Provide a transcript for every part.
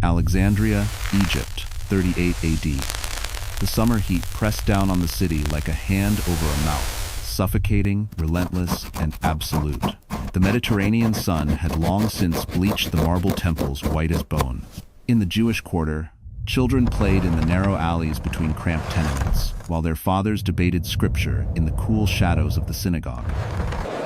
Alexandria, Egypt, 38 AD. The summer heat pressed down on the city like a hand over a mouth, suffocating, relentless, and absolute. The Mediterranean sun had long since bleached the marble temples white as bone. In the Jewish quarter, children played in the narrow alleys between cramped tenements, while their fathers debated scripture in the cool shadows of the synagogue.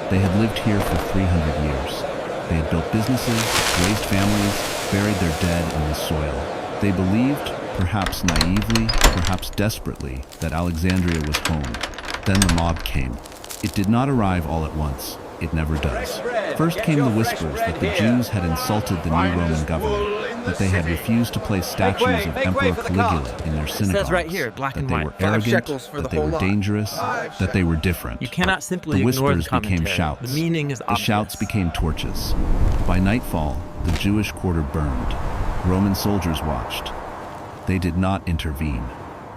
They had lived here for 300 years. They had built businesses, raised families, buried their dead in the soil. They believed, perhaps naively, perhaps desperately, that Alexandria was home. Then the mob came. It did not arrive all at once. It never does. First came the whispers that the Jews had insulted the new Roman governor, that they had refused to place statues of Emperor Caligula in their synagogues, right here, black that and they white. were arrogant, that they were dangerous, that they were different. You cannot simply The ignore the whispers became commentary. shouts. The meaning is The obvious. shouts became torches. By nightfall, the Jewish quarter burned. Roman soldiers watched. They did not intervene.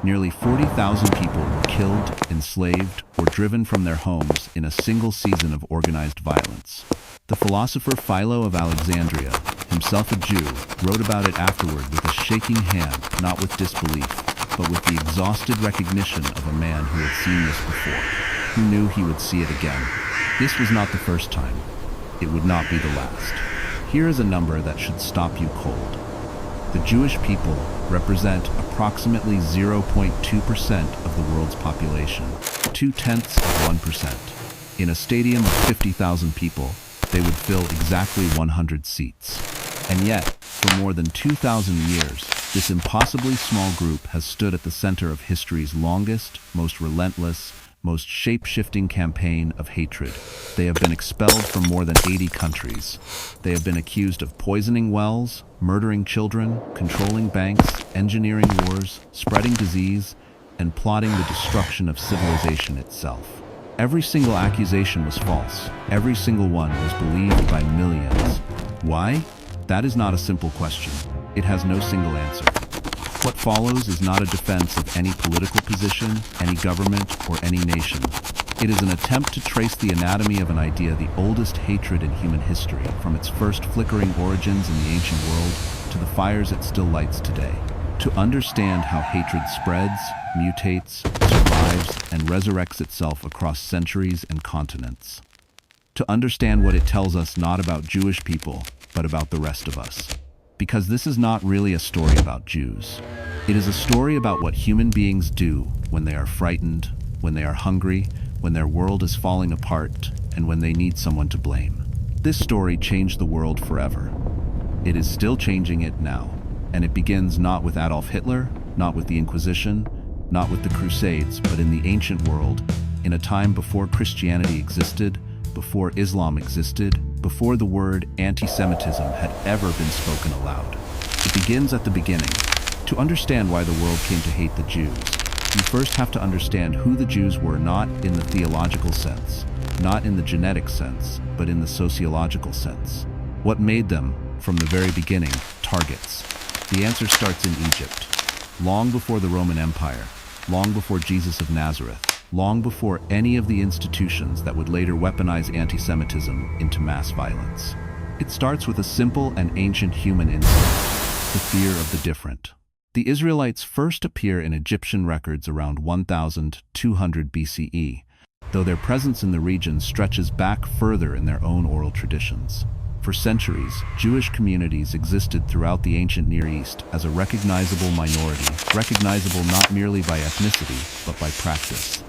Nearly 40,000 people were killed, enslaved, or driven from their homes in a single season of organized violence. The philosopher Philo of Alexandria, himself a Jew, wrote about it afterward with a shaking hand, not with disbelief, but with the exhausted recognition of a man who had seen this before, who knew he would see it again. This was not the first time. It would not be the last. Here is a number that should stop you cold. The Jewish people represent approximately 0.2% of the world's population, 0.2%. In a stadium of 50,000 people, they would fill exactly 100 seats. And yet, for more than 2,000 years, this impossibly small group has stood at the center of history's longest, most relentless, most shape-shifting campaign of hatred. They have been expelled from more than 80 countries. They have been accused of poisoning wells, murdering children, controlling banks, engineering wars, spreading disease, and plotting the destruction of civilization itself. Every single accusation was false. Every single one was believed by millions. Why? That is not a simple question. It has no single answer. What follows is not a defense of any political position, any government, or any nation. It is an attempt to trace the anatomy of an idea, the oldest hatred in human history, from its first flickering origins in the ancient world to the fires it still lights today. To understand how hatred spreads, mutates, survives, and resurrects itself across centuries and continents. To understand what it tells us not about Jewish people, but about the rest of us. Because this is not really a story about Jews. It is a story about what human beings do when they are frightened, when they are hungry, when their world is falling apart, and when they need someone to blame. This story changed the world forever. It is still changing it now, and it begins not with Adolf Hitler, not with the Inquisition, not with the Crusades, but in the ancient world, in a time before Christianity existed, before Islam existed, before the word antisemitism had ever been spoken aloud. It begins at the beginning. To understand why the world came to hate the Jews, you first have to understand who the Jews were, not in the theological sense, not in the genetic sense, but in the sociological sense. What made them, from the very beginning, targets? The answer starts in Egypt. Long before the Roman Empire, long before Jesus of Nazareth, long before any of the institutions that would later weaponize anti-Semitism into mass violence. It starts with a simple and ancient human instinct, the fear of the different. The Israelites first appear in Egyptian records around 1200 BCE, though their presence in the region stretches back further in their own oral traditions. For centuries, Jewish communities existed throughout the ancient Near East as a recognizable minority, recognizable not merely by ethnicity, but by practice.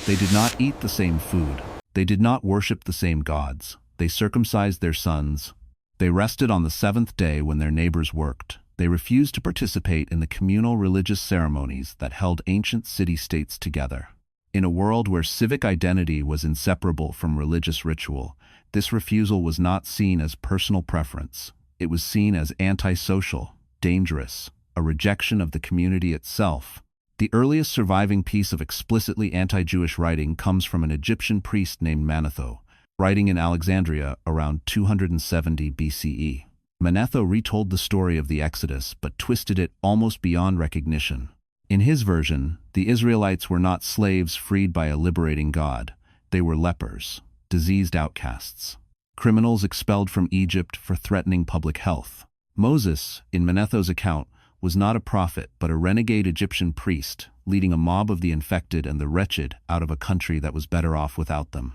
They did not eat the same food. They did not worship the same gods. They circumcised their sons. They rested on the seventh day when their neighbors worked. They refused to participate in the communal religious ceremonies that held ancient city-states together. In a world where civic identity was inseparable from religious ritual, this refusal was not seen as personal preference. It was seen as antisocial, dangerous, a rejection of the community itself. The earliest surviving piece of explicitly anti-Jewish writing comes from an Egyptian priest named Manetho, writing in Alexandria around 270 BCE. Manetho retold the story of the Exodus but twisted it almost beyond recognition. In his version, the Israelites were not slaves freed by a liberating God. They were lepers, diseased outcasts, criminals expelled from Egypt for threatening public health. Moses, in Manetho's account, was not a prophet but a renegade Egyptian priest, leading a mob of the infected and the wretched out of a country that was better off without them.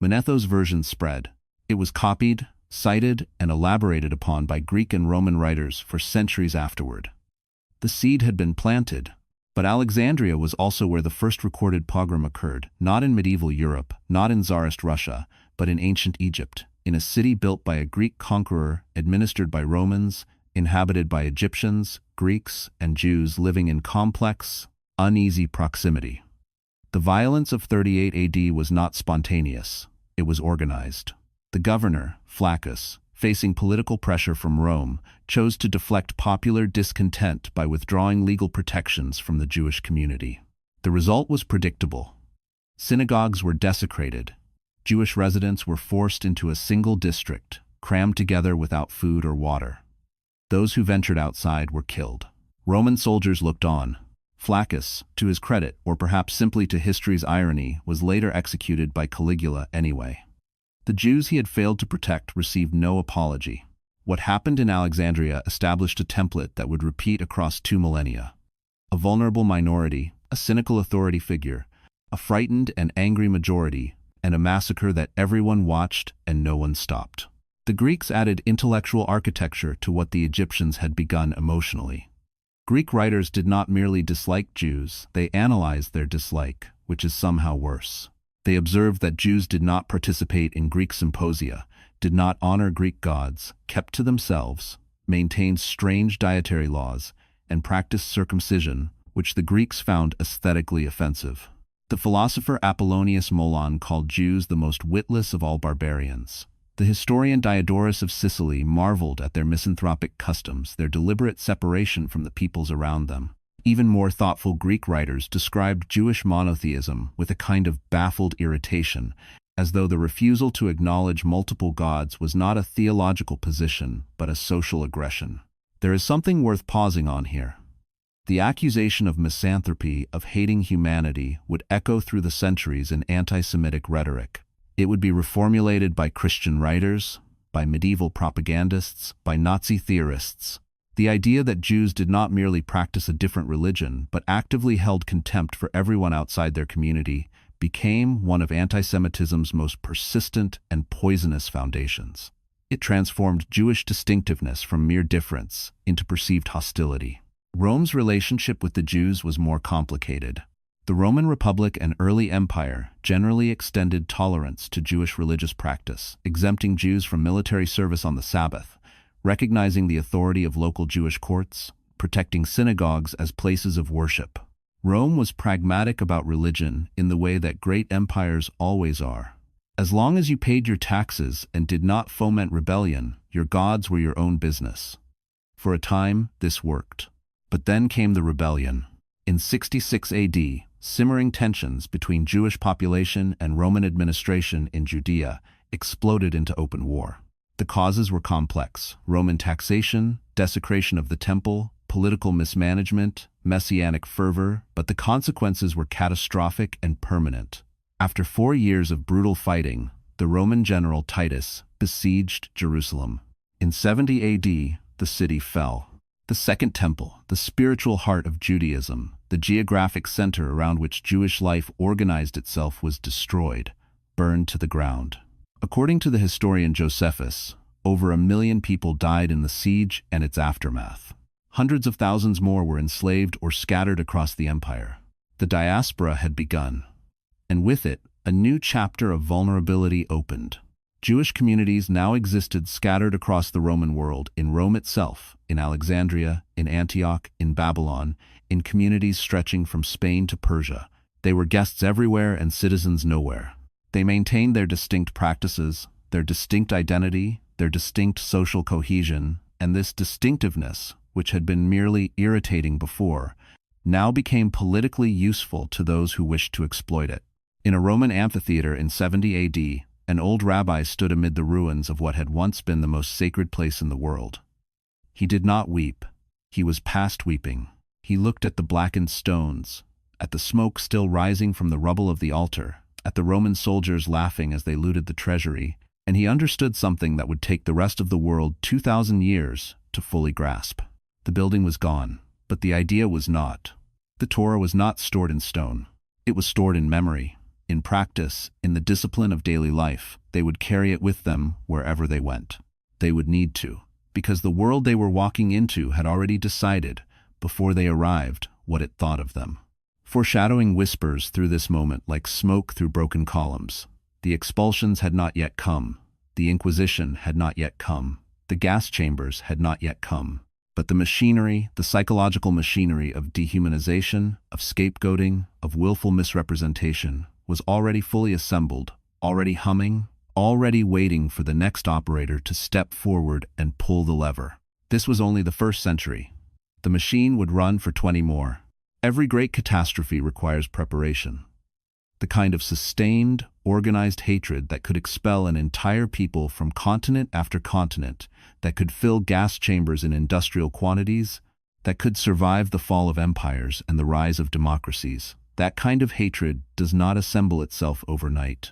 Manetho's version spread. It was copied, cited, and elaborated upon by Greek and Roman writers for centuries afterward. The seed had been planted, but Alexandria was also where the first recorded pogrom occurred, not in medieval Europe, not in Tsarist Russia, but in ancient Egypt, in a city built by a Greek conqueror, administered by Romans, inhabited by Egyptians, Greeks, and Jews living in complex, uneasy proximity. The violence of 38 AD was not spontaneous, it was organized. The governor, Flaccus, facing political pressure from Rome, chose to deflect popular discontent by withdrawing legal protections from the Jewish community. The result was predictable. Synagogues were desecrated. Jewish residents were forced into a single district, crammed together without food or water. Those who ventured outside were killed. Roman soldiers looked on. Flaccus, to his credit, or perhaps simply to history's irony, was later executed by Caligula anyway. The Jews he had failed to protect received no apology. What happened in Alexandria established a template that would repeat across 2 millennia. A vulnerable minority, a cynical authority figure, a frightened and angry majority, and a massacre that everyone watched and no one stopped. The Greeks added intellectual architecture to what the Egyptians had begun emotionally. Greek writers did not merely dislike Jews, they analyzed their dislike, which is somehow worse. They observed that Jews did not participate in Greek symposia, did not honor Greek gods, kept to themselves, maintained strange dietary laws, and practiced circumcision, which the Greeks found aesthetically offensive. The philosopher Apollonius Molon called Jews the most witless of all barbarians. The historian Diodorus of Sicily marveled at their misanthropic customs, their deliberate separation from the peoples around them. Even more thoughtful Greek writers described Jewish monotheism with a kind of baffled irritation, as though the refusal to acknowledge multiple gods was not a theological position, but a social aggression. There is something worth pausing on here. The accusation of misanthropy, of hating humanity, would echo through the centuries in anti-Semitic rhetoric. It would be reformulated by Christian writers, by medieval propagandists, by Nazi theorists. The idea that Jews did not merely practice a different religion, but actively held contempt for everyone outside their community, became one of antisemitism's most persistent and poisonous foundations. It transformed Jewish distinctiveness from mere difference into perceived hostility. Rome's relationship with the Jews was more complicated. The Roman Republic and early empire generally extended tolerance to Jewish religious practice, exempting Jews from military service on the Sabbath, recognizing the authority of local Jewish courts, protecting synagogues as places of worship. Rome was pragmatic about religion in the way that great empires always are. As long as you paid your taxes and did not foment rebellion, your gods were your own business. For a time, this worked. But then came the rebellion. In 66 AD, simmering tensions between Jewish population and Roman administration in Judea exploded into open war. The causes were complex: Roman taxation, desecration of the temple, political mismanagement, messianic fervor, but the consequences were catastrophic and permanent. After 4 years of brutal fighting, the Roman general Titus besieged Jerusalem. In 70 AD, the city fell. The Second Temple, the spiritual heart of Judaism, the geographic center around which Jewish life organized itself, was destroyed, burned to the ground. According to the historian Josephus, over 1 million people died in the siege and its aftermath. Hundreds of thousands more were enslaved or scattered across the empire. The diaspora had begun, and with it, a new chapter of vulnerability opened. Jewish communities now existed scattered across the Roman world, in Rome itself, in Alexandria, in Antioch, in Babylon, in communities stretching from Spain to Persia. They were guests everywhere and citizens nowhere. They maintained their distinct practices, their distinct identity, their distinct social cohesion, and this distinctiveness, which had been merely irritating before, now became politically useful to those who wished to exploit it. In a Roman amphitheater in 70 AD, an old rabbi stood amid the ruins of what had once been the most sacred place in the world. He did not weep. He was past weeping. He looked at the blackened stones, at the smoke still rising from the rubble of the altar, at the Roman soldiers laughing as they looted the treasury, and he understood something that would take the rest of the world 2,000 years to fully grasp. The building was gone, but the idea was not. The Torah was not stored in stone. It was stored in memory, in practice, in the discipline of daily life. They would carry it with them wherever they went. They would need to, because the world they were walking into had already decided, before they arrived, what it thought of them. Foreshadowing whispers through this moment like smoke through broken columns. The expulsions had not yet come. The Inquisition had not yet come. The gas chambers had not yet come. But the machinery, the psychological machinery of dehumanization, of scapegoating, of willful misrepresentation, was already fully assembled, already humming, already waiting for the next operator to step forward and pull the lever. This was only the first century. The machine would run for 20 more. Every great catastrophe requires preparation. The kind of sustained, organized hatred that could expel an entire people from continent after continent, that could fill gas chambers in industrial quantities, that could survive the fall of empires and the rise of democracies. That kind of hatred does not assemble itself overnight.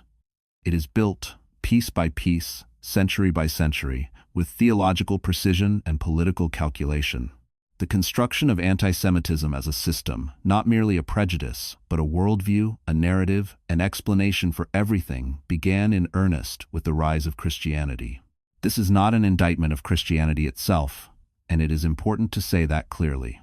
It is built, piece by piece, century by century, with theological precision and political calculation. The construction of antisemitism as a system, not merely a prejudice, but a worldview, a narrative, an explanation for everything, began in earnest with the rise of Christianity. This is not an indictment of Christianity itself, and it is important to say that clearly.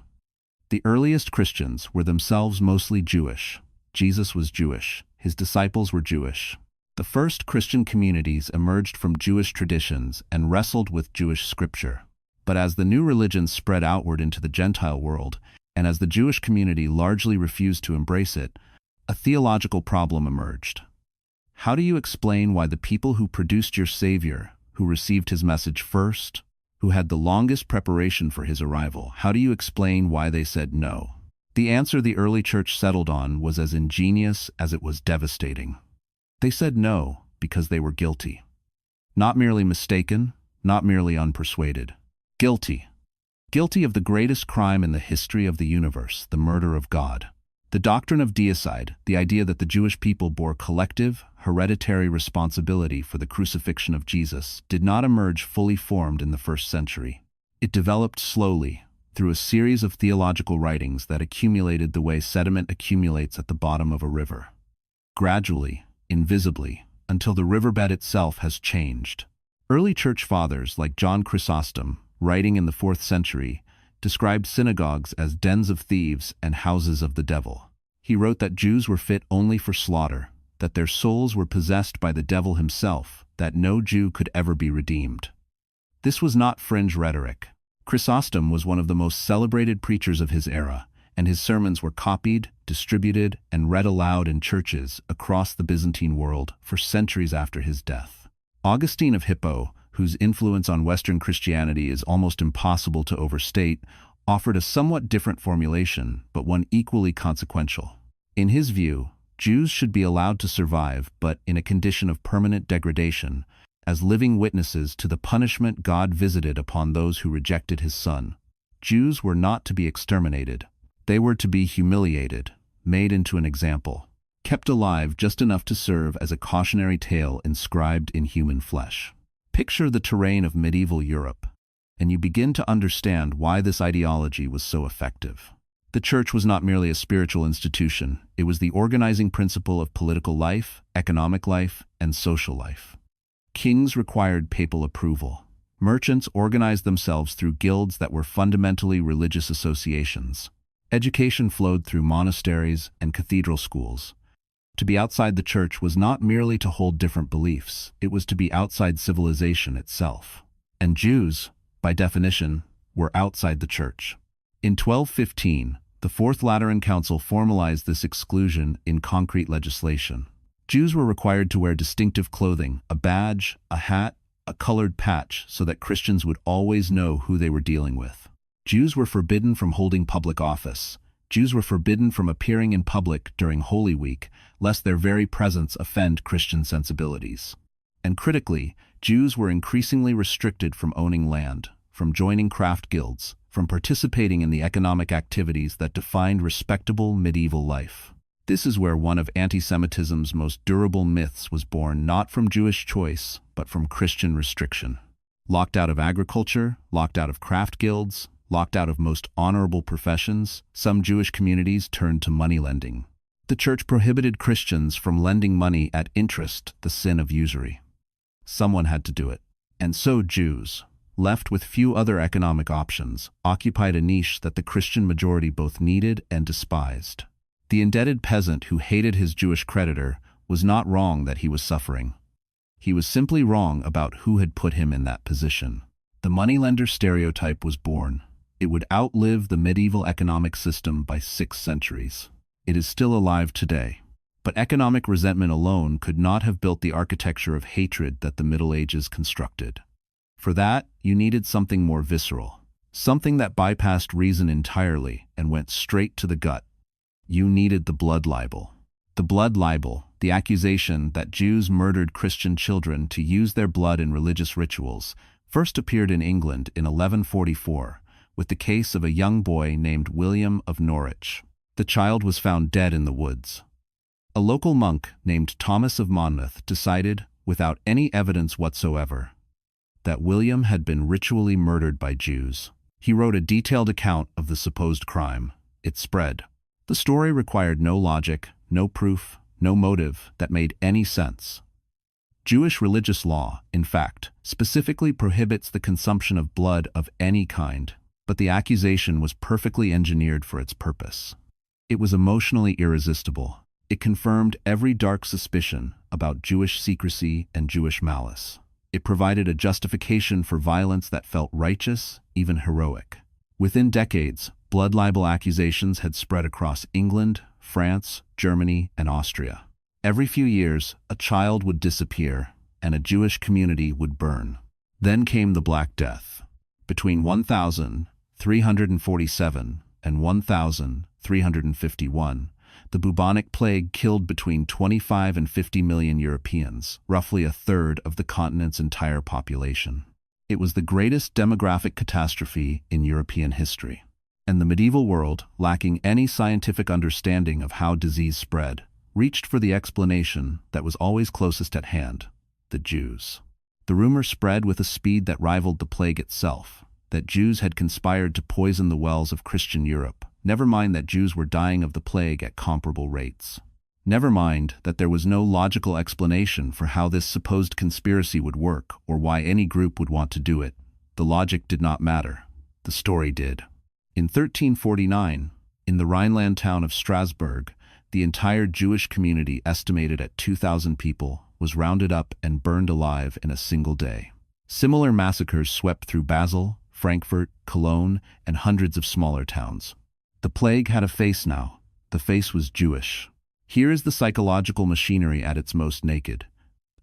The earliest Christians were themselves mostly Jewish. Jesus was Jewish. His disciples were Jewish. The first Christian communities emerged from Jewish traditions and wrestled with Jewish scripture. But as the new religion spread outward into the Gentile world, and as the Jewish community largely refused to embrace it, a theological problem emerged. How do you explain why the people who produced your Savior, who received his message first, who had the longest preparation for his arrival, how do you explain why they said no? The answer the early church settled on was as ingenious as it was devastating. They said no because they were guilty. Not merely mistaken, not merely unpersuaded. Guilty. Guilty of the greatest crime in the history of the universe, the murder of God. The doctrine of deicide, the idea that the Jewish people bore collective, hereditary responsibility for the crucifixion of Jesus, did not emerge fully formed in the first century. It developed slowly, through a series of theological writings that accumulated the way sediment accumulates at the bottom of a river. Gradually, invisibly, until the riverbed itself has changed. Early church fathers like John Chrysostom, writing in the 4th century, described synagogues as dens of thieves and houses of the devil. He wrote that Jews were fit only for slaughter, that their souls were possessed by the devil himself, that no Jew could ever be redeemed. This was not fringe rhetoric. Chrysostom was one of the most celebrated preachers of his era, and his sermons were copied, distributed, and read aloud in churches across the Byzantine world for centuries after his death. Augustine of Hippo, whose influence on Western Christianity is almost impossible to overstate, offered a somewhat different formulation, but one equally consequential. In his view, Jews should be allowed to survive, but in a condition of permanent degradation, as living witnesses to the punishment God visited upon those who rejected his Son. Jews were not to be exterminated. They were to be humiliated, made into an example, kept alive just enough to serve as a cautionary tale inscribed in human flesh. Picture the terrain of medieval Europe, and you begin to understand why this ideology was so effective. The church was not merely a spiritual institution, it was the organizing principle of political life, economic life, and social life. Kings required papal approval. Merchants organized themselves through guilds that were fundamentally religious associations. Education flowed through monasteries and cathedral schools. To be outside the church was not merely to hold different beliefs, it was to be outside civilization itself. And Jews, by definition, were outside the church. In 1215, the Fourth Lateran Council formalized this exclusion in concrete legislation. Jews were required to wear distinctive clothing, a badge, a hat, a colored patch, so that Christians would always know who they were dealing with. Jews were forbidden from holding public office. Jews were forbidden from appearing in public during Holy Week, lest their very presence offend Christian sensibilities. And critically, Jews were increasingly restricted from owning land, from joining craft guilds, from participating in the economic activities that defined respectable medieval life. This is where one of antisemitism's most durable myths was born, not from Jewish choice, but from Christian restriction. Locked out of agriculture, locked out of craft guilds, locked out of most honorable professions, some Jewish communities turned to money lending. The church prohibited Christians from lending money at interest, the sin of usury. Someone had to do it. And so Jews, left with few other economic options, occupied a niche that the Christian majority both needed and despised. The indebted peasant who hated his Jewish creditor was not wrong that he was suffering. He was simply wrong about who had put him in that position. The moneylender stereotype was born. It would outlive the medieval economic system by 6 centuries. It is still alive today. But economic resentment alone could not have built the architecture of hatred that the Middle Ages constructed. For that, you needed something more visceral, something that bypassed reason entirely and went straight to the gut. You needed the blood libel. The blood libel, the accusation that Jews murdered Christian children to use their blood in religious rituals, first appeared in England in 1144, with the case of a young boy named William of Norwich. The child was found dead in the woods. A local monk named Thomas of Monmouth decided, without any evidence whatsoever, that William had been ritually murdered by Jews. He wrote a detailed account of the supposed crime. It spread. The story required no logic, no proof, no motive that made any sense. Jewish religious law, in fact, specifically prohibits the consumption of blood of any kind, but the accusation was perfectly engineered for its purpose. It was emotionally irresistible. It confirmed every dark suspicion about Jewish secrecy and Jewish malice. It provided a justification for violence that felt righteous, even heroic. Within decades, blood libel accusations had spread across England, France, Germany, and Austria. Every few years, a child would disappear, and a Jewish community would burn. Then came the Black Death. Between 1347 and 1351, the bubonic plague killed between 25 and 50 million Europeans, roughly a third of the continent's entire population. It was the greatest demographic catastrophe in European history. And the medieval world, lacking any scientific understanding of how disease spread, reached for the explanation that was always closest at hand: the Jews. The rumor spread with a speed that rivaled the plague itself, that Jews had conspired to poison the wells of Christian Europe. Never mind that Jews were dying of the plague at comparable rates. Never mind that there was no logical explanation for how this supposed conspiracy would work or why any group would want to do it. The logic did not matter. The story did. In 1349, in the Rhineland town of Strasbourg, the entire Jewish community, estimated at 2,000 people, was rounded up and burned alive in a single day. Similar massacres swept through Basel, Frankfurt, Cologne, and hundreds of smaller towns. The plague had a face now. The face was Jewish. Here is the psychological machinery at its most naked.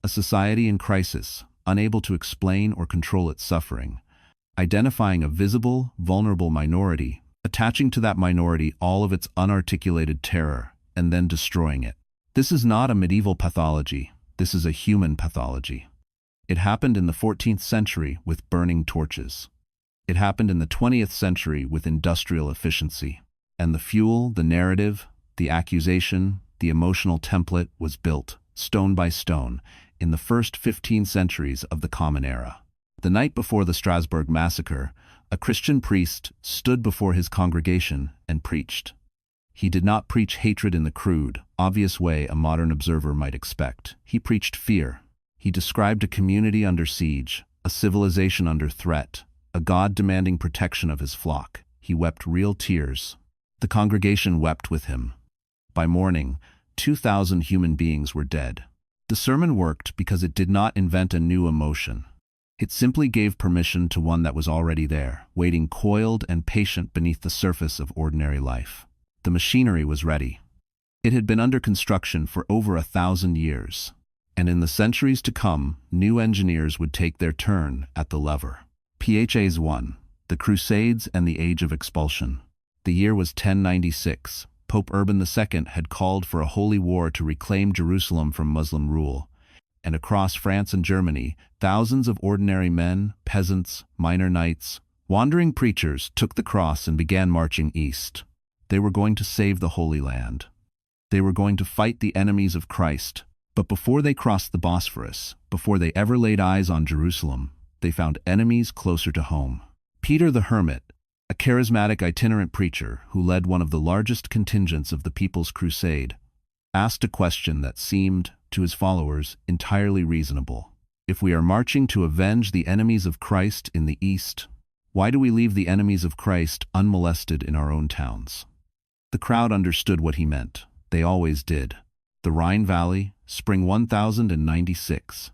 A society in crisis, unable to explain or control its suffering, identifying a visible, vulnerable minority, attaching to that minority all of its unarticulated terror, and then destroying it. This is not a medieval pathology. This is a human pathology. It happened in the 14th century with burning torches. It happened in the 20th century with industrial efficiency. And the fuel, the narrative, the accusation, the emotional template was built, stone by stone, in the first 15 centuries of the Common Era. The night before the Strasbourg massacre, a Christian priest stood before his congregation and preached. He did not preach hatred in the crude, obvious way a modern observer might expect. He preached fear. He described a community under siege, a civilization under threat, a God demanding protection of his flock. He wept real tears. The congregation wept with him. By morning, 2,000 human beings were dead. The sermon worked because it did not invent a new emotion. It simply gave permission to one that was already there, waiting coiled and patient beneath the surface of ordinary life. The machinery was ready. It had been under construction for over 1,000 years, and in the centuries to come, new engineers would take their turn at the lever. PHAs 1. The Crusades and the Age of Expulsion. The year was 1096. Pope Urban II had called for a holy war to reclaim Jerusalem from Muslim rule, and across France and Germany, thousands of ordinary men, peasants, minor knights, wandering preachers took the cross and began marching east. They were going to save the Holy Land. They were going to fight the enemies of Christ. But before they crossed the Bosphorus, before they ever laid eyes on Jerusalem, they found enemies closer to home. Peter the Hermit, a charismatic itinerant preacher who led one of the largest contingents of the People's Crusade, asked a question that seemed, to his followers, entirely reasonable. If we are marching to avenge the enemies of Christ in the East, why do we leave the enemies of Christ unmolested in our own towns? The crowd understood what he meant. They always did. The Rhine Valley, spring 1096.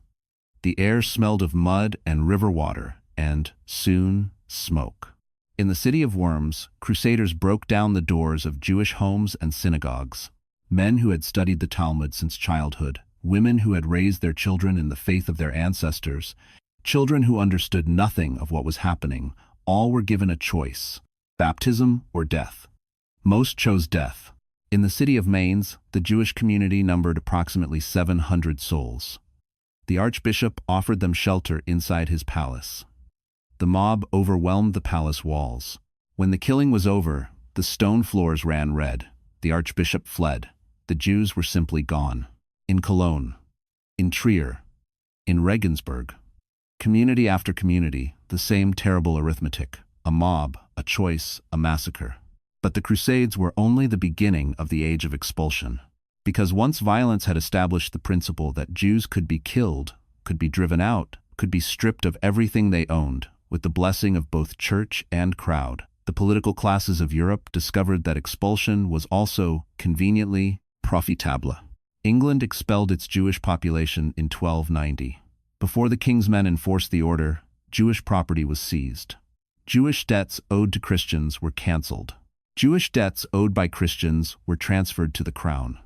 The air smelled of mud and river water, and, soon, smoke. In the city of Worms, crusaders broke down the doors of Jewish homes and synagogues. Men who had studied the Talmud since childhood, women who had raised their children in the faith of their ancestors, children who understood nothing of what was happening, all were given a choice: baptism or death. Most chose death. In the city of Mainz, the Jewish community numbered approximately 700 souls. The archbishop offered them shelter inside his palace. The mob overwhelmed the palace walls. When the killing was over, the stone floors ran red. The archbishop fled. The Jews were simply gone. In Cologne, in Trier, in Regensburg, community after community, the same terrible arithmetic: a mob, a choice, a massacre. But the Crusades were only the beginning of the age of expulsion. Because once violence had established the principle that Jews could be killed, could be driven out, could be stripped of everything they owned, with the blessing of both church and crowd, the political classes of Europe discovered that expulsion was also, conveniently, profitable. England expelled its Jewish population in 1290. Before the king's men enforced the order, Jewish property was seized. Jewish debts owed to Christians were cancelled. Jewish debts owed by Christians were transferred to the crown.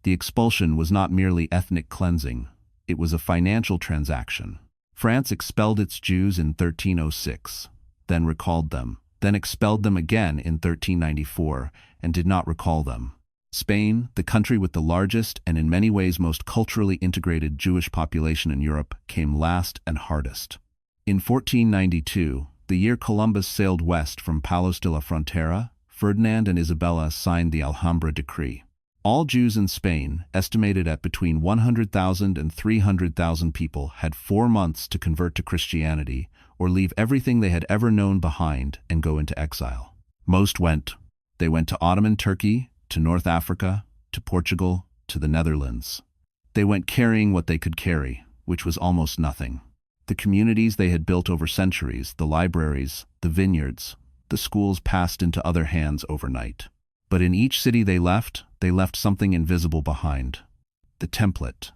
The expulsion was not merely ethnic cleansing, it was a financial transaction. France expelled its Jews in 1306, then recalled them, then expelled them again in 1394, and did not recall them. Spain, the country with the largest and in many ways most culturally integrated Jewish population in Europe, came last and hardest. In 1492, the year Columbus sailed west from Palos de la Frontera, Ferdinand and Isabella signed the Alhambra Decree. All Jews in Spain, estimated at between 100,000 and 300,000 people, had 4 months to convert to Christianity or leave everything they had ever known behind and go into exile. Most went. They went to Ottoman Turkey, to North Africa, to Portugal, to the Netherlands. They went carrying what they could carry, which was almost nothing. The communities they had built over centuries, the libraries, the vineyards, the schools passed into other hands overnight. But in each city they left something invisible behind. The template.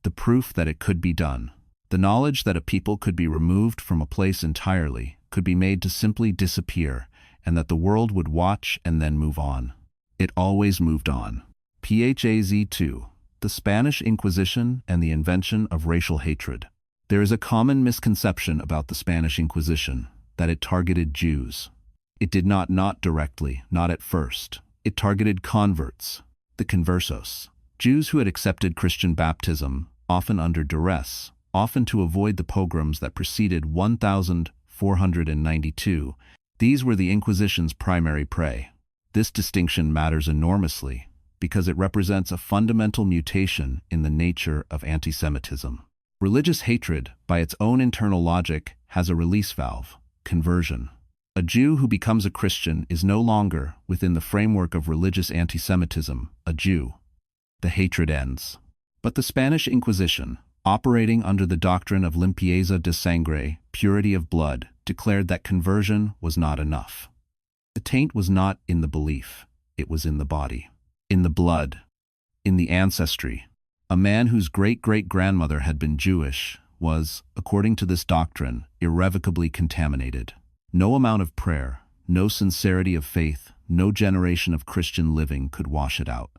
The proof that it could be done. The knowledge that a people could be removed from a place entirely, could be made to simply disappear, and that the world would watch and then move on. It always moved on. Phaz 2. The Spanish Inquisition and the invention of racial hatred. There is a common misconception about the Spanish Inquisition, that it targeted Jews. It did not directly, not at first. It targeted converts, the conversos, Jews who had accepted Christian baptism, often under duress, often to avoid the pogroms that preceded 1492. These were the Inquisition's primary prey. This distinction matters enormously because it represents a fundamental mutation in the nature of antisemitism. Religious hatred, by its own internal logic, has a release valve: conversion. A Jew who becomes a Christian is no longer, within the framework of religious antisemitism, a Jew. The hatred ends. But the Spanish Inquisition, operating under the doctrine of limpieza de sangre, purity of blood, declared that conversion was not enough. The taint was not in the belief, it was in the body, in the blood, in the ancestry. A man whose great-great-grandmother had been Jewish was, according to this doctrine, irrevocably contaminated. No amount of prayer, no sincerity of faith, no generation of Christian living could wash it out.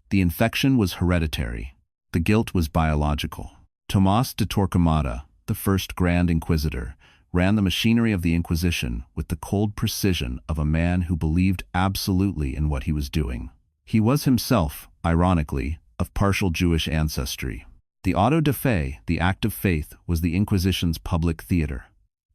The infection was hereditary. The guilt was biological. Tomás de Torquemada, the first Grand Inquisitor, ran the machinery of the Inquisition with the cold precision of a man who believed absolutely in what he was doing. He was himself, ironically, of partial Jewish ancestry. The auto de fe, the act of faith, was the Inquisition's public theater.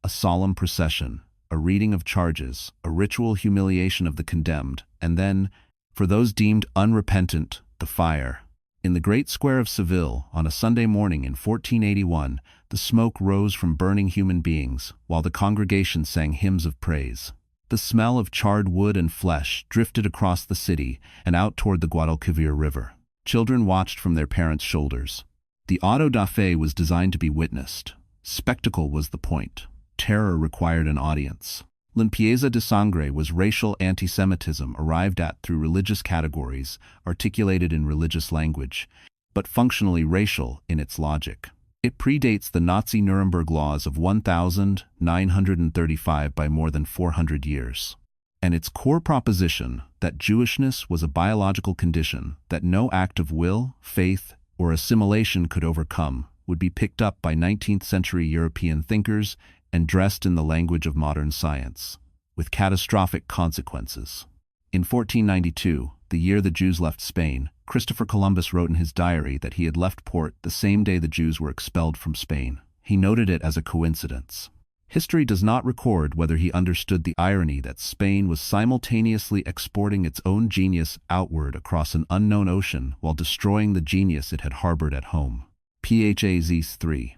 A solemn procession, a reading of charges, a ritual humiliation of the condemned, and then, for those deemed unrepentant, the fire. In the great square of Seville, on a Sunday morning in 1481, the smoke rose from burning human beings, while the congregation sang hymns of praise. The smell of charred wood and flesh drifted across the city and out toward the Guadalquivir River. Children watched from their parents' shoulders. The auto da fe was designed to be witnessed. Spectacle was the point. Terror required an audience. Limpieza de sangre was racial antisemitism arrived at through religious categories, articulated in religious language, but functionally racial in its logic. It predates the Nazi Nuremberg laws of 1935 by more than 400 years. And its core proposition, that Jewishness was a biological condition that no act of will, faith, or assimilation could overcome, would be picked up by 19th-century European thinkers and dressed in the language of modern science, with catastrophic consequences. In 1492, the year the Jews left Spain, Christopher Columbus wrote in his diary that he had left port the same day the Jews were expelled from Spain. He noted it as a coincidence. History does not record whether he understood the irony that Spain was simultaneously exporting its own genius outward across an unknown ocean while destroying the genius it had harbored at home. Phase 3.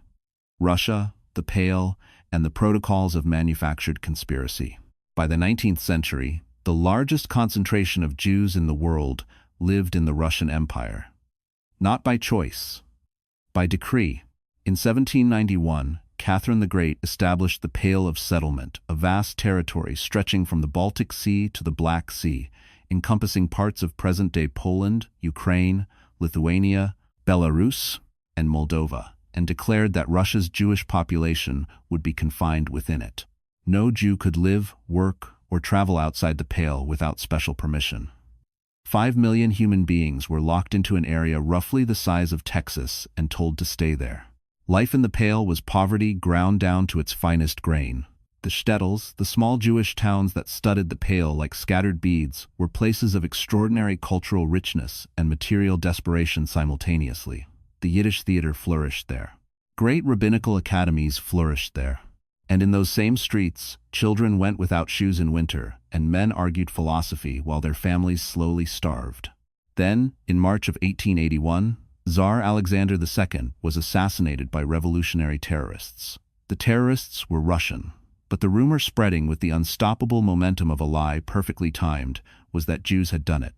Russia, the Pale, and the Protocols of Manufactured Conspiracy. By the 19th century, the largest concentration of Jews in the world lived in the Russian Empire. Not by choice, by decree. In 1791, Catherine the Great established the Pale of Settlement, a vast territory stretching from the Baltic Sea to the Black Sea, encompassing parts of present-day Poland, Ukraine, Lithuania, Belarus, and Moldova, and declared that Russia's Jewish population would be confined within it. No Jew could live, work, or travel outside the Pale without special permission. 5 million human beings were locked into an area roughly the size of Texas and told to stay there. Life in the Pale was poverty ground down to its finest grain. The shtetls, the small Jewish towns that studded the Pale like scattered beads, were places of extraordinary cultural richness and material desperation simultaneously. The Yiddish theater flourished there. Great rabbinical academies flourished there. And in those same streets, children went without shoes in winter, and men argued philosophy while their families slowly starved. Then, in March of 1881, Tsar Alexander II was assassinated by revolutionary terrorists. The terrorists were Russian, but the rumor spreading with the unstoppable momentum of a lie perfectly timed was that Jews had done it.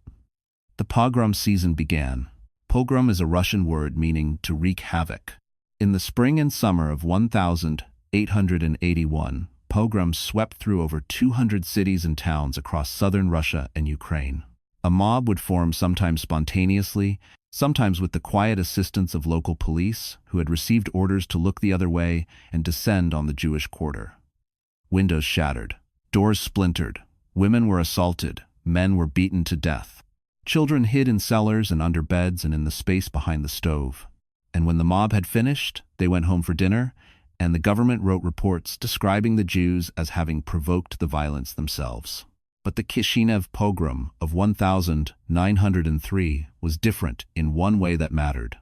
The pogrom season began. Pogrom is a Russian word meaning to wreak havoc. In the spring and summer of 1881, pogroms swept through over 200 cities and towns across southern Russia and Ukraine. A mob would form sometimes spontaneously, sometimes with the quiet assistance of local police who had received orders to look the other way and descend on the Jewish quarter. Windows shattered, doors splintered, women were assaulted, men were beaten to death. Children hid in cellars and under beds and in the space behind the stove. And when the mob had finished, they went home for dinner, and the government wrote reports describing the Jews as having provoked the violence themselves. But the Kishinev pogrom of 1903 was different in one way that mattered.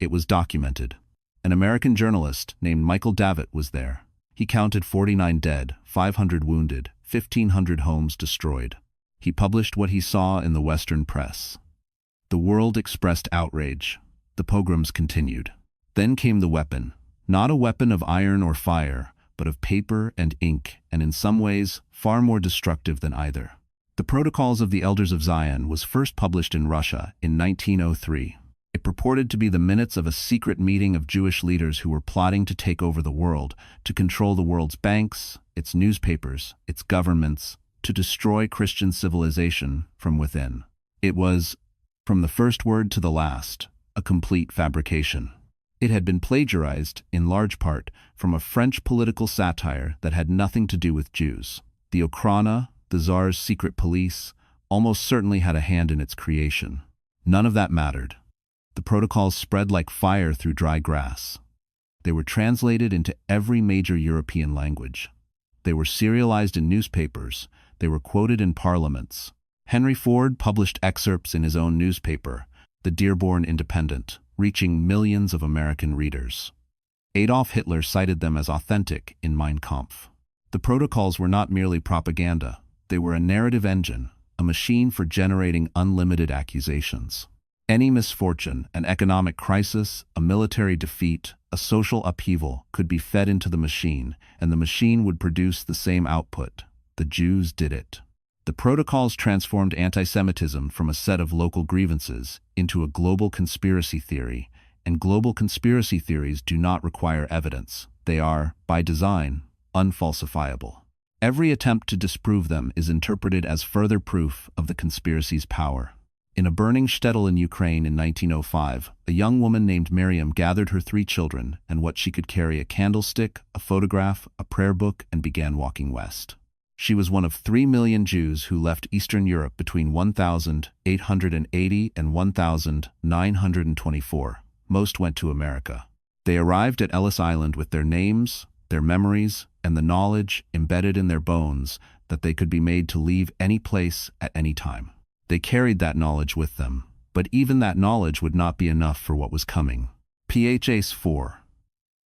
It was documented. An American journalist named Michael Davitt was there. He counted 49 dead, 500 wounded, 1,500 homes destroyed. He published what he saw in the Western press. The world expressed outrage. The pogroms continued. Then came the weapon. Not a weapon of iron or fire, but of paper and ink, and in some ways far more destructive than either. The Protocols of the Elders of Zion was first published in Russia in 1903. It purported to be the minutes of a secret meeting of Jewish leaders who were plotting to take over the world, to control the world's banks, its newspapers, its governments, to destroy Christian civilization from within. It was, from the first word to the last, a complete fabrication. It had been plagiarized, in large part, from a French political satire that had nothing to do with Jews. The Okhrana, the Tsar's secret police, almost certainly had a hand in its creation. None of that mattered. The protocols spread like fire through dry grass. They were translated into every major European language. They were serialized in newspapers. They were quoted in parliaments. Henry Ford published excerpts in his own newspaper, the Dearborn Independent, reaching millions of American readers. Adolf Hitler cited them as authentic in Mein Kampf. The protocols were not merely propaganda. They were a narrative engine, a machine for generating unlimited accusations. Any misfortune, an economic crisis, a military defeat, a social upheaval could be fed into the machine, and the machine would produce the same output. The Jews did it. The protocols transformed antisemitism from a set of local grievances into a global conspiracy theory, and global conspiracy theories do not require evidence. They are, by design, unfalsifiable. Every attempt to disprove them is interpreted as further proof of the conspiracy's power. In a burning shtetl in Ukraine in 1905, a young woman named Miriam gathered her 3 children and what she could carry: a candlestick, a photograph, a prayer book, and began walking west. She was one of 3 million Jews who left Eastern Europe between 1880 and 1924. Most went to America. They arrived at Ellis Island with their names, their memories, and the knowledge embedded in their bones that they could be made to leave any place at any time. They carried that knowledge with them, but even that knowledge would not be enough for what was coming. PHAs 4.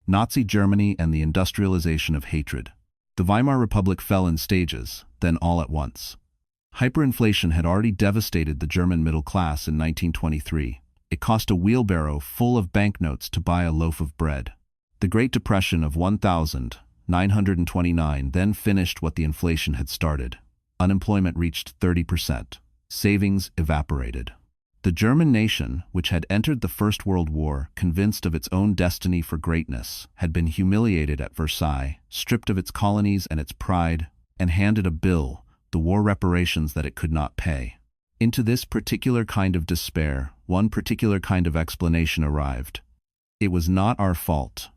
Nazi Germany and the industrialization of hatred. The Weimar Republic fell in stages, then all at once. Hyperinflation had already devastated the German middle class in 1923. It cost a wheelbarrow full of banknotes to buy a loaf of bread. The Great Depression of 1929 then finished what the inflation had started. Unemployment reached 30%. Savings evaporated. The German nation, which had entered the First World War convinced of its own destiny for greatness, had been humiliated at Versailles, stripped of its colonies and its pride, and handed a bill, the war reparations that it could not pay. Into this particular kind of despair, one particular kind of explanation arrived. It was not our fault.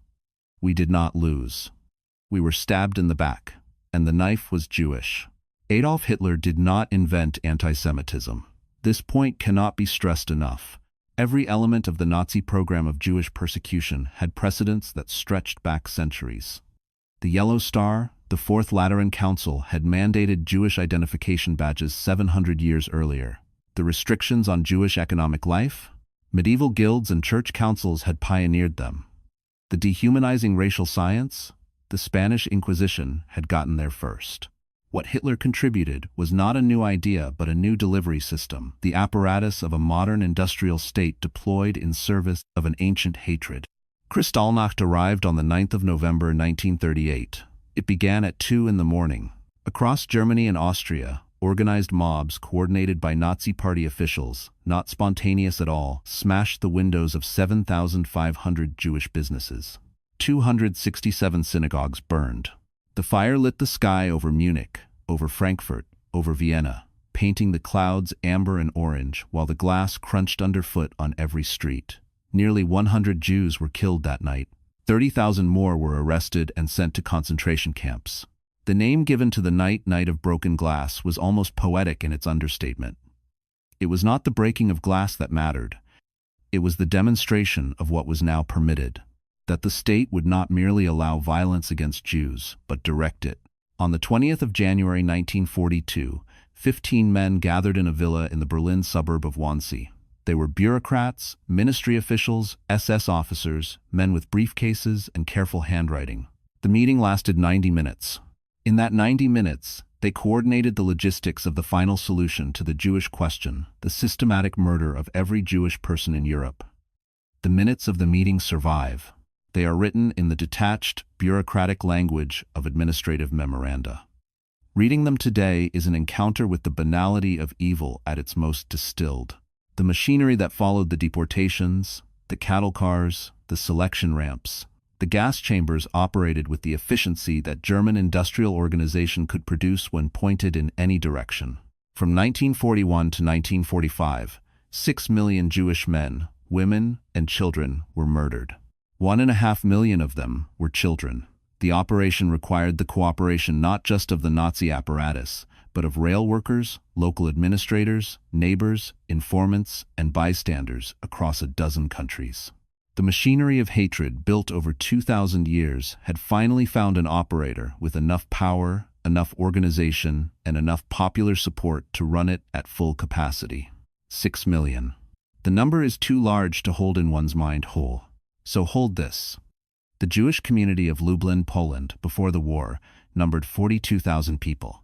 We did not lose. We were stabbed in the back, and the knife was Jewish. Adolf Hitler did not invent antisemitism. This point cannot be stressed enough. Every element of the Nazi program of Jewish persecution had precedents that stretched back centuries. The Yellow Star, the Fourth Lateran Council, had mandated Jewish identification badges 700 years earlier. The restrictions on Jewish economic life? Medieval guilds and church councils had pioneered them. The dehumanizing racial science? The Spanish Inquisition had gotten there first. What Hitler contributed was not a new idea but a new delivery system, the apparatus of a modern industrial state deployed in service of an ancient hatred. Kristallnacht arrived on the 9th of November 1938. It began at 2 in the morning. Across Germany and Austria, organized mobs coordinated by Nazi party officials, not spontaneous at all, smashed the windows of 7,500 Jewish businesses. 267 synagogues burned. The fire lit the sky over Munich, over Frankfurt, over Vienna, painting the clouds amber and orange while the glass crunched underfoot on every street. Nearly 100 Jews were killed that night. 30,000 more were arrested and sent to concentration camps. The name given to the night of broken glass was almost poetic in its understatement. It was not the breaking of glass that mattered. It was the demonstration of what was now permitted. That the state would not merely allow violence against Jews, but direct it. On the 20th of January 1942, 15 men gathered in a villa in the Berlin suburb of Wannsee. They were bureaucrats, ministry officials, SS officers, men with briefcases and careful handwriting. The meeting lasted 90 minutes. In that 90 minutes, they coordinated the logistics of the final solution to the Jewish question, the systematic murder of every Jewish person in Europe. The minutes of the meeting survive. They are written in the detached, bureaucratic language of administrative memoranda. Reading them today is an encounter with the banality of evil at its most distilled. The machinery that followed the deportations, the cattle cars, the selection ramps, the gas chambers operated with the efficiency that German industrial organization could produce when pointed in any direction. From 1941 to 1945, 6 million Jewish men, women, and children were murdered. 1.5 million of them were children. The operation required the cooperation not just of the Nazi apparatus, but of rail workers, local administrators, neighbors, informants, and bystanders across a dozen countries. The machinery of hatred built over 2,000 years had finally found an operator with enough power, enough organization, and enough popular support to run it at full capacity. 6 million. The number is too large to hold in one's mind whole. So hold this. The Jewish community of Lublin, Poland, before the war, numbered 42,000 people.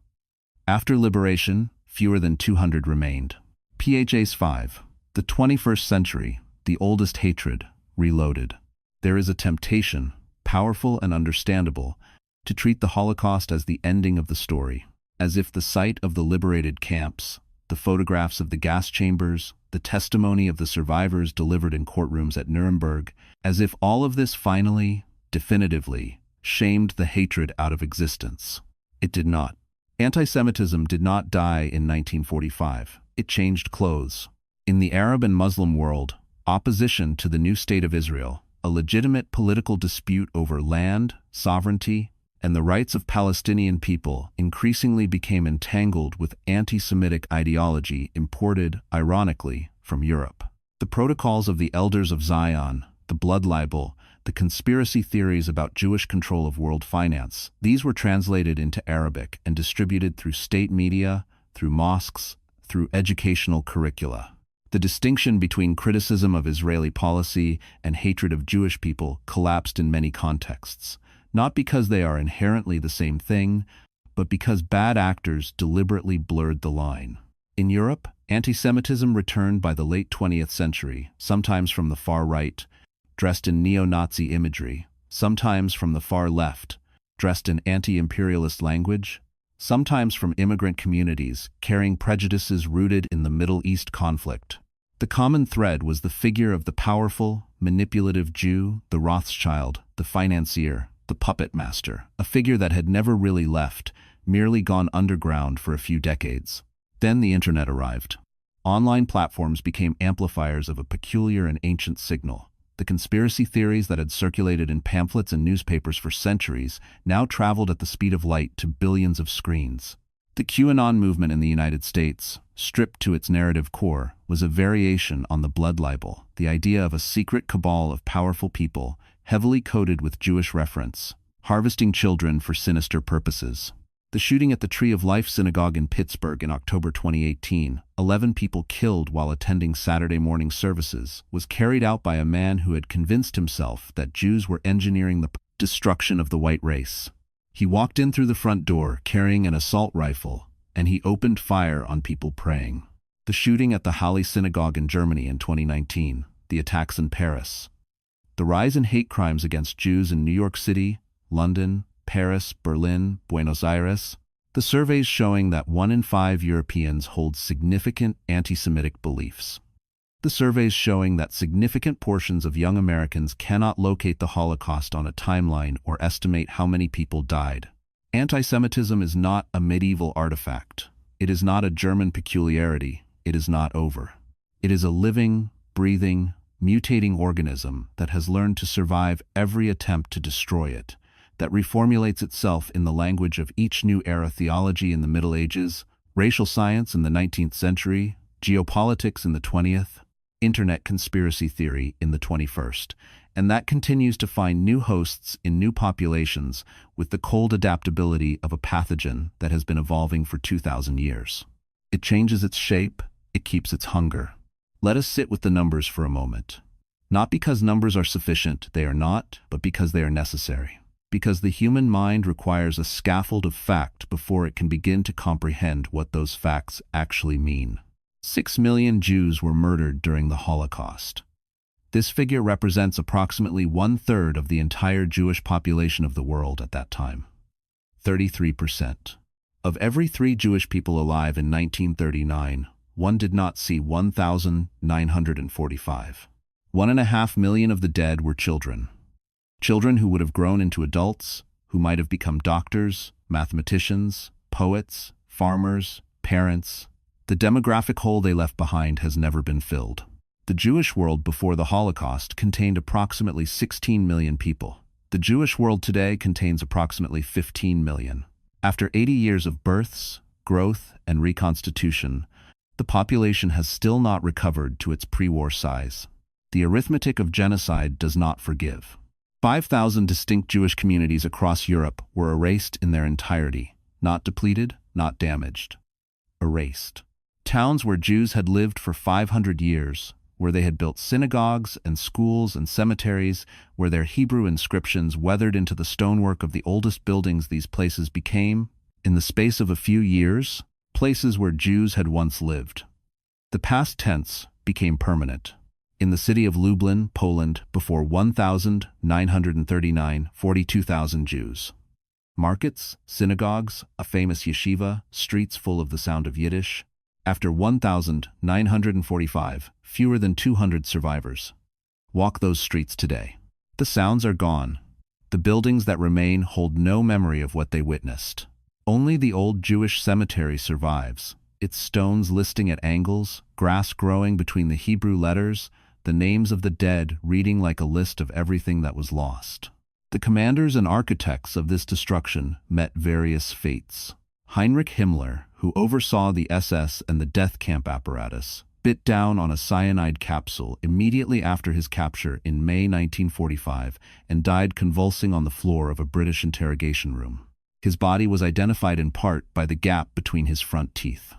After liberation, fewer than 200 remained. PHAs 5. The 21st century, the oldest hatred, reloaded. There is a temptation, powerful and understandable, to treat the Holocaust as the ending of the story, as if the sight of the liberated camps, the photographs of the gas chambers, the testimony of the survivors delivered in courtrooms at Nuremberg, as if all of this finally, definitively, shamed the hatred out of existence. It did not. Antisemitism did not die in 1945. It changed clothes. In the Arab and Muslim world, opposition to the new state of Israel, a legitimate political dispute over land, sovereignty, and the rights of Palestinian people increasingly became entangled with anti-Semitic ideology imported, ironically, from Europe. The protocols of the Elders of Zion, the blood libel, the conspiracy theories about Jewish control of world finance, these were translated into Arabic and distributed through state media, through mosques, through educational curricula. The distinction between criticism of Israeli policy and hatred of Jewish people collapsed in many contexts, not because they are inherently the same thing, but because bad actors deliberately blurred the line. In Europe, antisemitism returned by the late 20th century, sometimes from the far right, dressed in neo-Nazi imagery, sometimes from the far left, dressed in anti-imperialist language, sometimes from immigrant communities carrying prejudices rooted in the Middle East conflict. The common thread was the figure of the powerful, manipulative Jew, the Rothschild, the financier, the puppet master, a figure that had never really left, merely gone underground for a few decades. Then the internet arrived. Online platforms became amplifiers of a peculiar and ancient signal. The conspiracy theories that had circulated in pamphlets and newspapers for centuries now traveled at the speed of light to billions of screens. The QAnon movement in the United States, stripped to its narrative core, was a variation on the blood libel, the idea of a secret cabal of powerful people, heavily coded with Jewish reference, harvesting children for sinister purposes. The shooting at the Tree of Life synagogue in Pittsburgh in October 2018, 11 people killed while attending Saturday morning services, was carried out by a man who had convinced himself that Jews were engineering the destruction of the white race. He walked in through the front door carrying an assault rifle, and he opened fire on people praying. The shooting at the Halle synagogue in Germany in 2019, the attacks in Paris. The rise in hate crimes against Jews in New York City, London, Paris, Berlin, Buenos Aires. The surveys showing that 1 in 5 Europeans hold significant anti-Semitic beliefs. The surveys showing that significant portions of young Americans cannot locate the Holocaust on a timeline or estimate how many people died. Anti-Semitism is not a medieval artifact. It is not a German peculiarity. It is not over. It is a living, breathing, mutating organism that has learned to survive every attempt to destroy it, that reformulates itself in the language of each new era: theology in the Middle Ages, racial science in the 19th century, geopolitics in the 20th, internet conspiracy theory in the 21st, and that continues to find new hosts in new populations with the cold adaptability of a pathogen that has been evolving for 2,000 years. It changes its shape, it keeps its hunger. Let us sit with the numbers for a moment. Not because numbers are sufficient, they are not, but because they are necessary. Because the human mind requires a scaffold of fact before it can begin to comprehend what those facts actually mean. 6 million Jews were murdered during the Holocaust. This figure represents approximately 1/3 of the entire Jewish population of the world at that time. 33%. Of every 3 Jewish people alive in 1939, one did not see 1,945. 1.5 million of the dead were children. Children who would have grown into adults, who might have become doctors, mathematicians, poets, farmers, parents. The demographic hole they left behind has never been filled. The Jewish world before the Holocaust contained approximately 16 million people. The Jewish world today contains approximately 15 million. After 80 years of births, growth, and reconstitution, the population has still not recovered to its pre-war size. The arithmetic of genocide does not forgive. 5,000 distinct Jewish communities across Europe were erased in their entirety, not depleted, not damaged. Erased. Towns where Jews had lived for 500 years, where they had built synagogues and schools and cemeteries, where their Hebrew inscriptions weathered into the stonework of the oldest buildings these places became, in the space of a few years, places where Jews had once lived. The past tense became permanent. In the city of Lublin, Poland, before 1,939, 42,000 Jews. Markets, synagogues, a famous yeshiva, streets full of the sound of Yiddish. After 1,945, fewer than 200 survivors. Walk those streets today. The sounds are gone. The buildings that remain hold no memory of what they witnessed. Only the old Jewish cemetery survives, its stones listing at angles, grass growing between the Hebrew letters, the names of the dead reading like a list of everything that was lost. The commanders and architects of this destruction met various fates. Heinrich Himmler, who oversaw the SS and the death camp apparatus, bit down on a cyanide capsule immediately after his capture in May 1945 and died convulsing on the floor of a British interrogation room. His body was identified in part by the gap between his front teeth.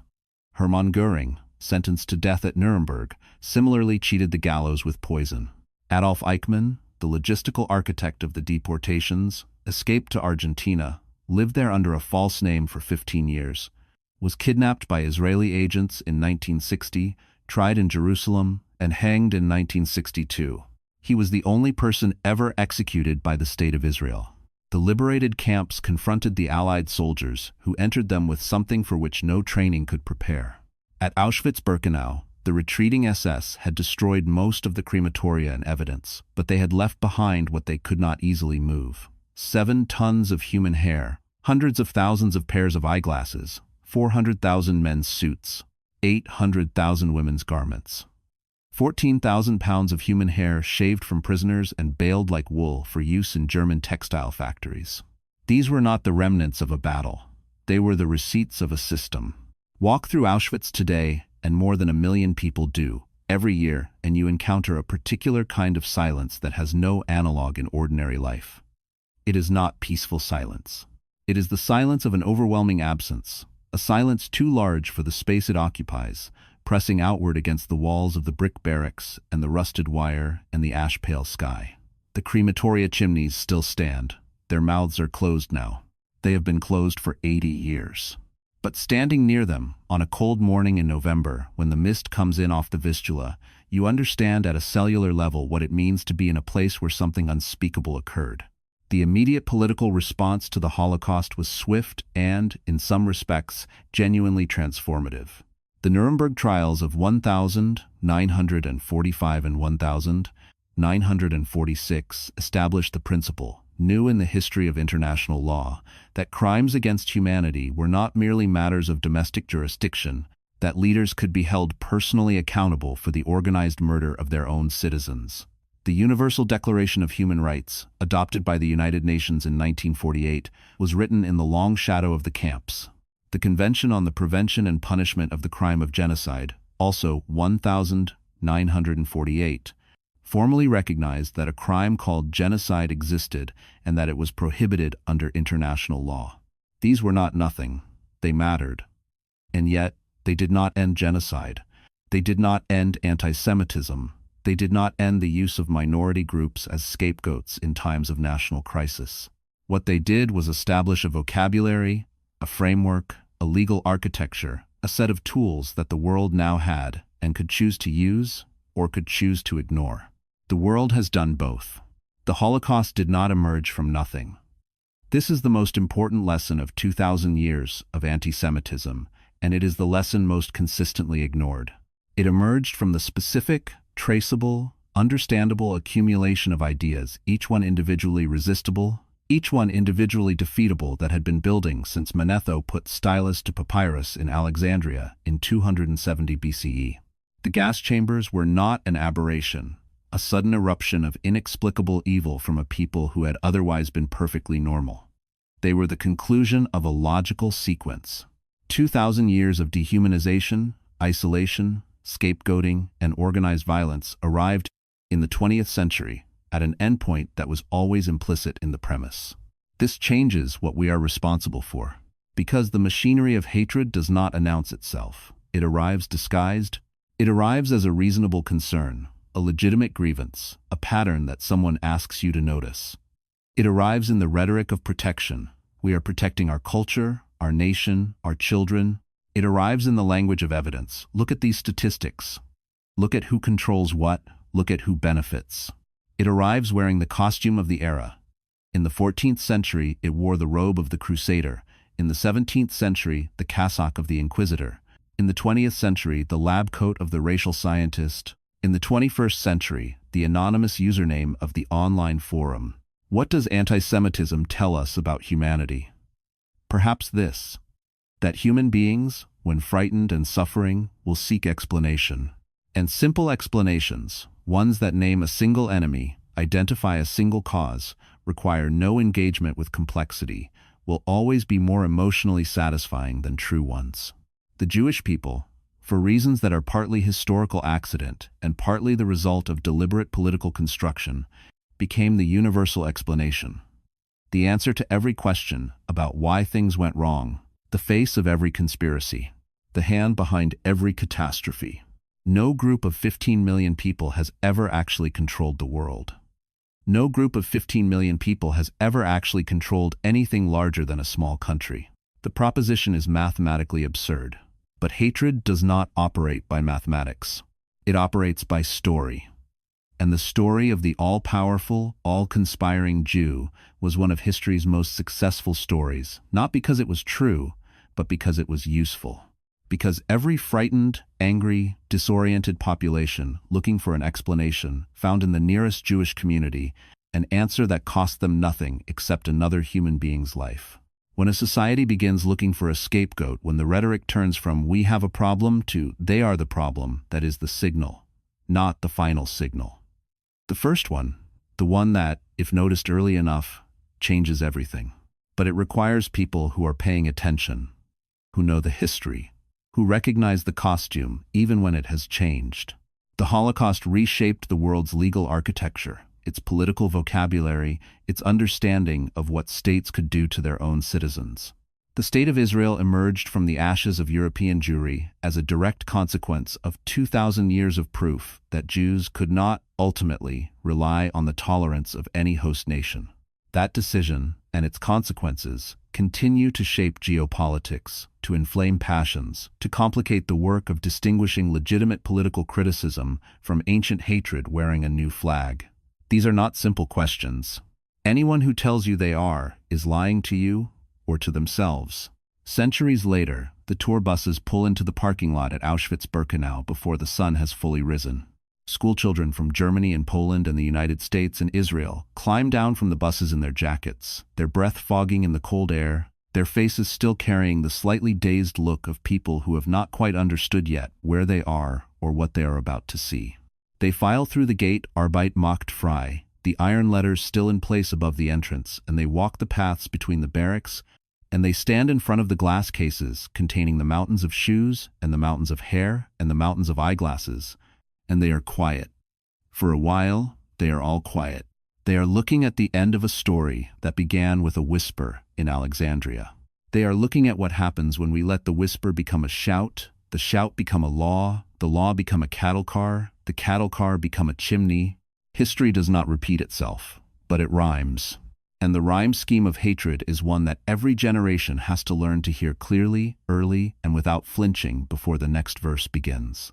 Hermann Göring, sentenced to death at Nuremberg, similarly cheated the gallows with poison. Adolf Eichmann, the logistical architect of the deportations, escaped to Argentina, lived there under a false name for 15 years, was kidnapped by Israeli agents in 1960, tried in Jerusalem, and hanged in 1962. He was the only person ever executed by the State of Israel. The liberated camps confronted the Allied soldiers, who entered them with something for which no training could prepare. At Auschwitz-Birkenau, the retreating SS had destroyed most of the crematoria and evidence, but they had left behind what they could not easily move. 7 tons of human hair, hundreds of thousands of pairs of eyeglasses, 400,000 men's suits, 800,000 women's garments. 14,000 pounds of human hair shaved from prisoners and baled like wool for use in German textile factories. These were not the remnants of a battle. They were the receipts of a system. Walk through Auschwitz today, and more than 1 million people do, every year, and you encounter a particular kind of silence that has no analog in ordinary life. It is not peaceful silence. It is the silence of an overwhelming absence, a silence too large for the space it occupies, pressing outward against the walls of the brick barracks and the rusted wire and the ash-pale sky. The crematoria chimneys still stand. Their mouths are closed now. They have been closed for 80 years. But standing near them, on a cold morning in November, when the mist comes in off the Vistula, you understand at a cellular level what it means to be in a place where something unspeakable occurred. The immediate political response to the Holocaust was swift and, in some respects, genuinely transformative. The Nuremberg trials of 1945 and 1946 established the principle, new in the history of international law, that crimes against humanity were not merely matters of domestic jurisdiction, that leaders could be held personally accountable for the organized murder of their own citizens. The Universal Declaration of Human Rights, adopted by the United Nations in 1948, was written in the long shadow of the camps. The Convention on the Prevention and Punishment of the Crime of Genocide, also 1948, formally recognized that a crime called genocide existed and that it was prohibited under international law. These were not nothing. They mattered. And yet, they did not end genocide. They did not end antisemitism. They did not end the use of minority groups as scapegoats in times of national crisis. What they did was establish a vocabulary, a framework, a legal architecture, a set of tools that the world now had and could choose to use or could choose to ignore. The world has done both. The Holocaust did not emerge from nothing. This is the most important lesson of 2,000 years of anti-Semitism, and it is the lesson most consistently ignored. It emerged from the specific, traceable, understandable accumulation of ideas, each one individually resistible, each one individually defeatable, that had been building since Manetho put stylus to papyrus in Alexandria in 270 BCE. The gas chambers were not an aberration, a sudden eruption of inexplicable evil from a people who had otherwise been perfectly normal. They were the conclusion of a logical sequence. 2,000 years of dehumanization, isolation, scapegoating, and organized violence arrived in the 20th century at an endpoint that was always implicit in the premise. This changes what we are responsible for, because the machinery of hatred does not announce itself. It arrives disguised. It arrives as a reasonable concern, a legitimate grievance, a pattern that someone asks you to notice. It arrives in the rhetoric of protection. We are protecting our culture, our nation, our children. It arrives in the language of evidence. Look at these statistics. Look at who controls what, look at who benefits. It arrives wearing the costume of the era. In the 14th century, it wore the robe of the Crusader. In the 17th century, the cassock of the Inquisitor. In the 20th century, the lab coat of the racial scientist. In the 21st century, the anonymous username of the online forum. What does antisemitism tell us about humanity? Perhaps this: that human beings, when frightened and suffering, will seek explanation. And simple explanations, ones that name a single enemy, identify a single cause, require no engagement with complexity, will always be more emotionally satisfying than true ones. The Jewish people, for reasons that are partly historical accident and partly the result of deliberate political construction, became the universal explanation. The answer to every question about why things went wrong, the face of every conspiracy, the hand behind every catastrophe. No group of 15 million people has ever actually controlled the world. No group of 15 million people has ever actually controlled anything larger than a small country. The proposition is mathematically absurd. But hatred does not operate by mathematics. It operates by story. And the story of the all-powerful, all-conspiring Jew was one of history's most successful stories, not because it was true, but because it was useful. Because every frightened, angry, disoriented population looking for an explanation found in the nearest Jewish community an answer that cost them nothing except another human being's life. When a society begins looking for a scapegoat, when the rhetoric turns from "we have a problem" to "they are the problem," that is the signal, not the final signal. The first one, the one that, if noticed early enough, changes everything. But it requires people who are paying attention, who know the history, who recognize the costume even when it has changed. The Holocaust reshaped the world's legal architecture, its political vocabulary, its understanding of what states could do to their own citizens. The State of Israel emerged from the ashes of European Jewry as a direct consequence of 2,000 years of proof that Jews could not, ultimately, rely on the tolerance of any host nation. That decision, and its consequences, continue to shape geopolitics, to inflame passions, to complicate the work of distinguishing legitimate political criticism from ancient hatred wearing a new flag. These are not simple questions. Anyone who tells you they are is lying to you or to themselves. Centuries later, the tour buses pull into the parking lot at Auschwitz-Birkenau before the sun has fully risen. Schoolchildren from Germany and Poland and the United States and Israel climb down from the buses in their jackets, their breath fogging in the cold air, their faces still carrying the slightly dazed look of people who have not quite understood yet where they are or what they are about to see. They file through the gate Arbeit macht frei, the iron letters still in place above the entrance, and they walk the paths between the barracks, and they stand in front of the glass cases containing the mountains of shoes and the mountains of hair and the mountains of eyeglasses, and they are quiet. For a while, they are all quiet. They are looking at the end of a story that began with a whisper in Alexandria. They are looking at what happens when we let the whisper become a shout, the shout become a law, the law become a cattle car, the cattle car become a chimney. History does not repeat itself, but it rhymes. And the rhyme scheme of hatred is one that every generation has to learn to hear clearly, early, and without flinching before the next verse begins.